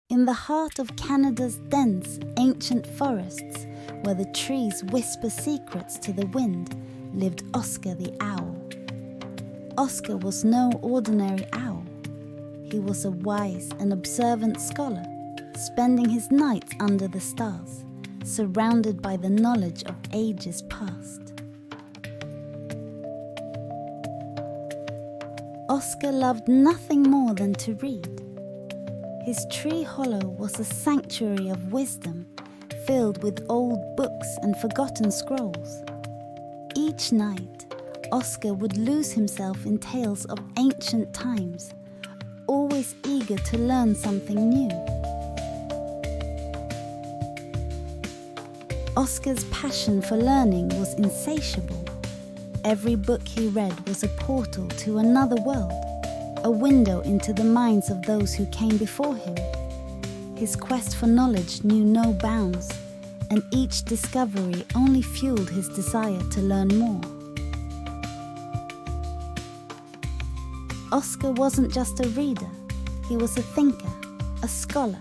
In the heart of Canada's dense, ancient forests, where the trees whisper secrets to the wind, lived Oscar the owl. Oscar was no ordinary owl. He was a wise and observant scholar, spending his nights under the stars, surrounded by the knowledge of ages past. Oscar loved nothing more than to read. His tree hollow was a sanctuary of wisdom, filled with old books and forgotten scrolls. Each night, Oscar would lose himself in tales of ancient times, always eager to learn something new. Oscar's passion for learning was insatiable. Every book he read was a portal to another world, a window into the minds of those who came before him. His quest for knowledge knew no bounds, and each discovery only fueled his desire to learn more. Oscar wasn't just a reader, he was a thinker, a scholar.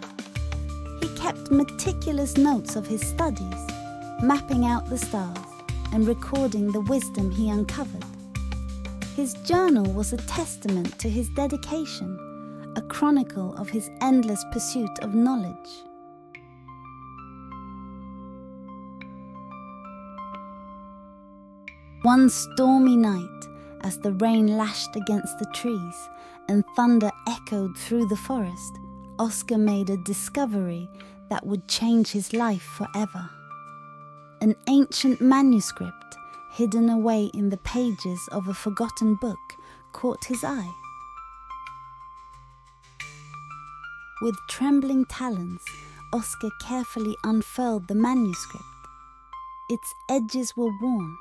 He kept meticulous notes of his studies, mapping out the stars and recording the wisdom he uncovered. His journal was a testament to his dedication, a chronicle of his endless pursuit of knowledge. One stormy night, as the rain lashed against the trees and thunder echoed through the forest, Oscar made a discovery that would change his life forever. An ancient manuscript, hidden away in the pages of a forgotten book, caught his eye. With trembling talons, Oscar carefully unfurled the manuscript. Its edges were worn,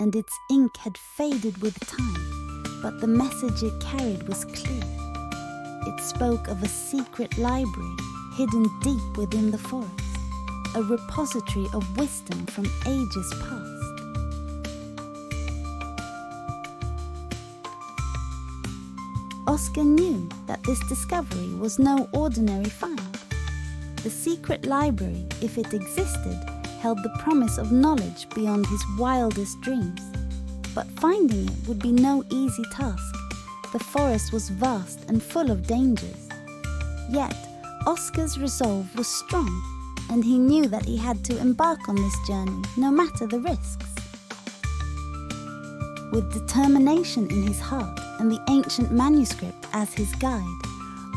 and its ink had faded with time, but the message it carried was clear. It spoke of a secret library hidden deep within the forest, a repository of wisdom from ages past. Oscar knew that this discovery was no ordinary find. The secret library, if it existed, held the promise of knowledge beyond his wildest dreams. But finding it would be no easy task. The forest was vast and full of dangers. Yet, Oscar's resolve was strong, and he knew that he had to embark on this journey, no matter the risks. With determination in his heart and the ancient manuscript as his guide,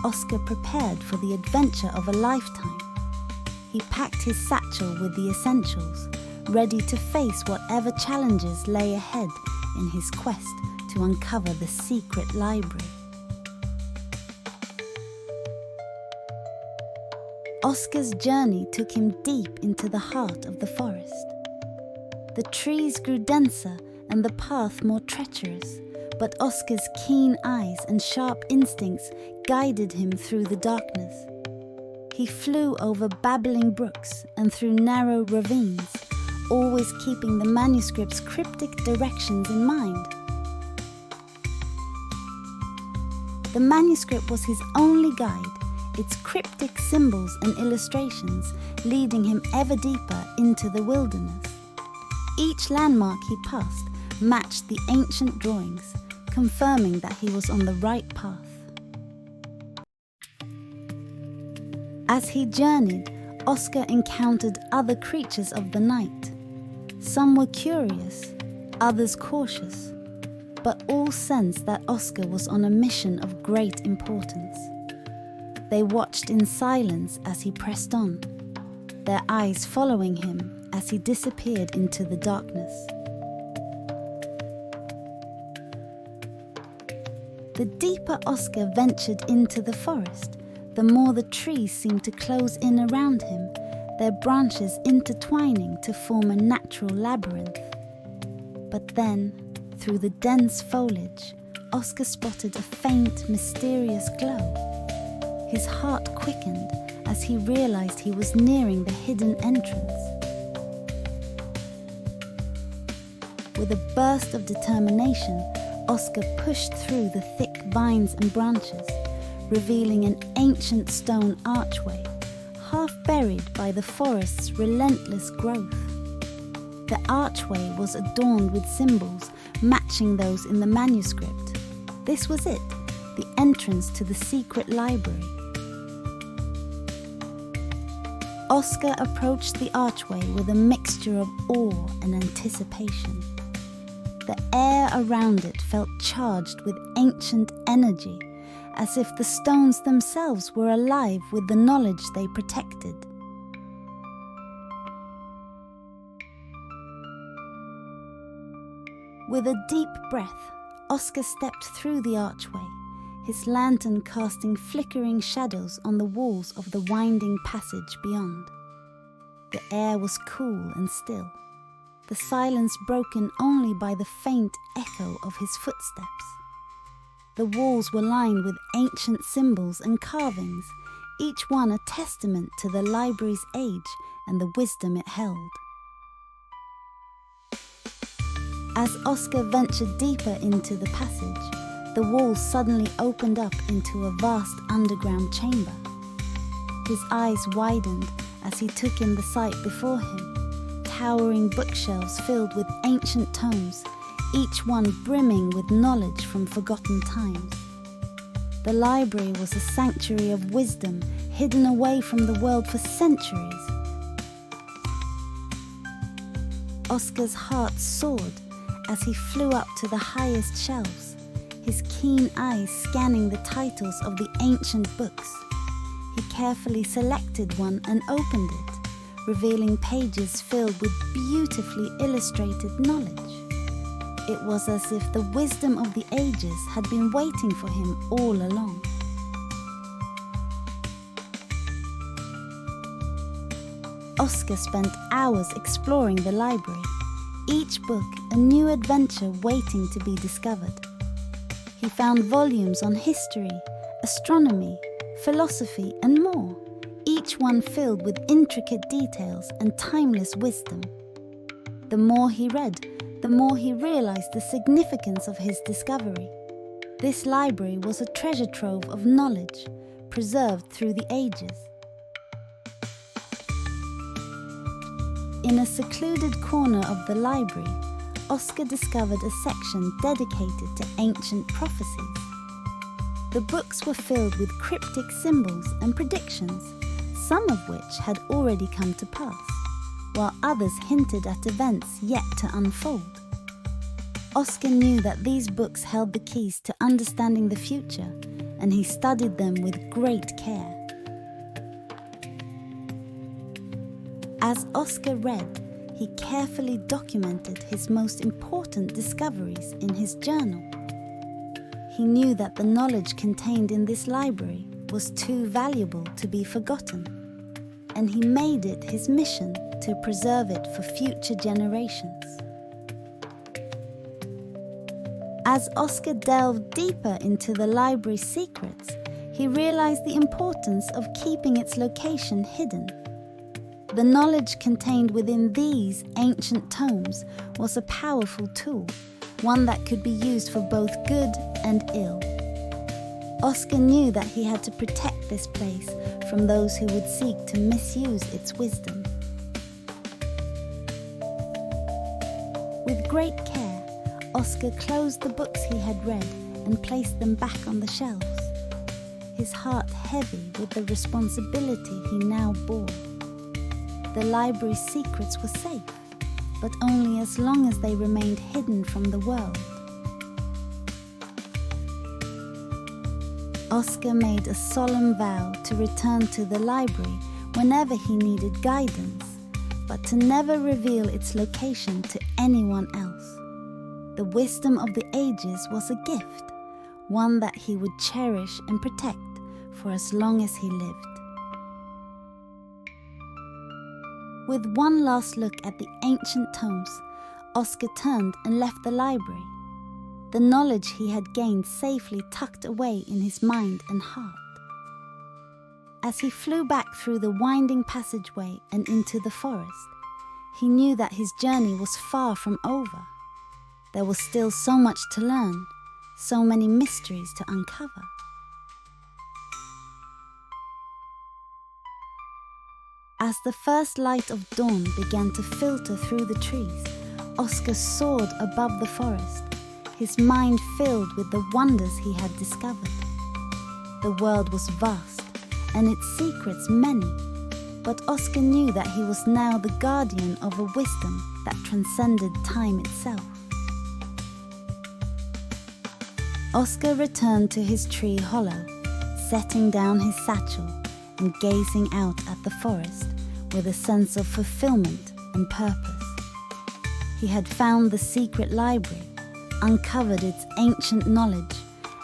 Oscar prepared for the adventure of a lifetime. He packed his satchel with the essentials, ready to face whatever challenges lay ahead in his quest to uncover the secret library. Oscar's journey took him deep into the heart of the forest. The trees grew denser and the path more treacherous, but Oscar's keen eyes and sharp instincts guided him through the darkness. He flew over babbling brooks and through narrow ravines, always keeping the manuscript's cryptic directions in mind. The manuscript was his only guide, its cryptic symbols and illustrations leading him ever deeper into the wilderness. Each landmark he passed matched the ancient drawings, confirming that he was on the right path. As he journeyed, Oscar encountered other creatures of the night. Some were curious, others cautious, but all sensed that Oscar was on a mission of great importance. They watched in silence as he pressed on, their eyes following him as he disappeared into the darkness. The deeper Oscar ventured into the forest, the more the trees seemed to close in around him, their branches intertwining to form a natural labyrinth. But then, through the dense foliage, Oscar spotted a faint, mysterious glow. His heart quickened as he realized he was nearing the hidden entrance. With a burst of determination, Oscar pushed through the thick vines and branches, revealing an ancient stone archway half buried by the forest's relentless growth. The archway was adorned with symbols matching those in the manuscript. This was it, the entrance to the secret library. Oscar approached the archway with a mixture of awe and anticipation. The air around it felt charged with ancient energy, as if the stones themselves were alive with the knowledge they protected. With a deep breath, Oscar stepped through the archway, his lantern casting flickering shadows on the walls of the winding passage beyond. The air was cool and still, the silence broken only by the faint echo of his footsteps. The walls were lined with ancient symbols and carvings, each one a testament to the library's age and the wisdom it held. As Oscar ventured deeper into the passage, the walls suddenly opened up into a vast underground chamber. His eyes widened as he took in the sight before him, towering bookshelves filled with ancient tomes, each one brimming with knowledge from forgotten times. The library was a sanctuary of wisdom hidden away from the world for centuries. Oscar's heart soared as he flew up to the highest shelves, his keen eyes scanning the titles of the ancient books. He carefully selected one and opened it, revealing pages filled with beautifully illustrated knowledge. It was as if the wisdom of the ages had been waiting for him all along. Oscar spent hours exploring the library, each book a new adventure waiting to be discovered. He found volumes on history, astronomy, philosophy, and more, each one filled with intricate details and timeless wisdom. The more he read, the more he realized the significance of his discovery. This library was a treasure trove of knowledge, preserved through the ages. In a secluded corner of the library, Oscar discovered a section dedicated to ancient prophecies. The books were filled with cryptic symbols and predictions, some of which had already come to pass, while others hinted at events yet to unfold. Oscar knew that these books held the keys to understanding the future, and he studied them with great care. As Oscar read, he carefully documented his most important discoveries in his journal. He knew that the knowledge contained in this library was too valuable to be forgotten, and he made it his mission to preserve it for future generations. As Oscar delved deeper into the library's secrets, he realized the importance of keeping its location hidden. The knowledge contained within these ancient tomes was a powerful tool, one that could be used for both good and ill. Oscar knew that he had to protect this place from those who would seek to misuse its wisdom. With great care, Oscar closed the books he had read and placed them back on the shelves, his heart heavy with the responsibility he now bore. The library's secrets were safe, but only as long as they remained hidden from the world. Oscar made a solemn vow to return to the library whenever he needed guidance, but to never reveal its location to anyone else. The wisdom of the ages was a gift, one that he would cherish and protect for as long as he lived. With one last look at the ancient tomes, Oscar turned and left the library, the knowledge he had gained safely tucked away in his mind and heart. As he flew back through the winding passageway and into the forest, he knew that his journey was far from over. There was still so much to learn, so many mysteries to uncover. As the first light of dawn began to filter through the trees, Oscar soared above the forest, his mind filled with the wonders he had discovered. The world was vast, and its secrets many, but Oscar knew that he was now the guardian of a wisdom that transcended time itself. Oscar returned to his tree hollow, setting down his satchel and gazing out at the forest with a sense of fulfillment and purpose. He had found the secret library, uncovered its ancient knowledge,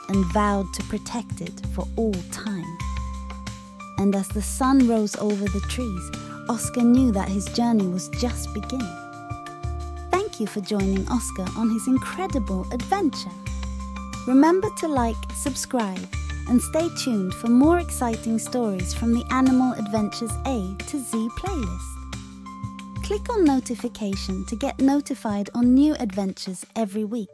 and vowed to protect it for all time. And as the sun rose over the trees, Oscar knew that his journey was just beginning. Thank you for joining Oscar on his incredible adventure. Remember to like, subscribe, and stay tuned for more exciting stories from the Animal Adventures A to Z playlist. Click on notification to get notified on new adventures every week.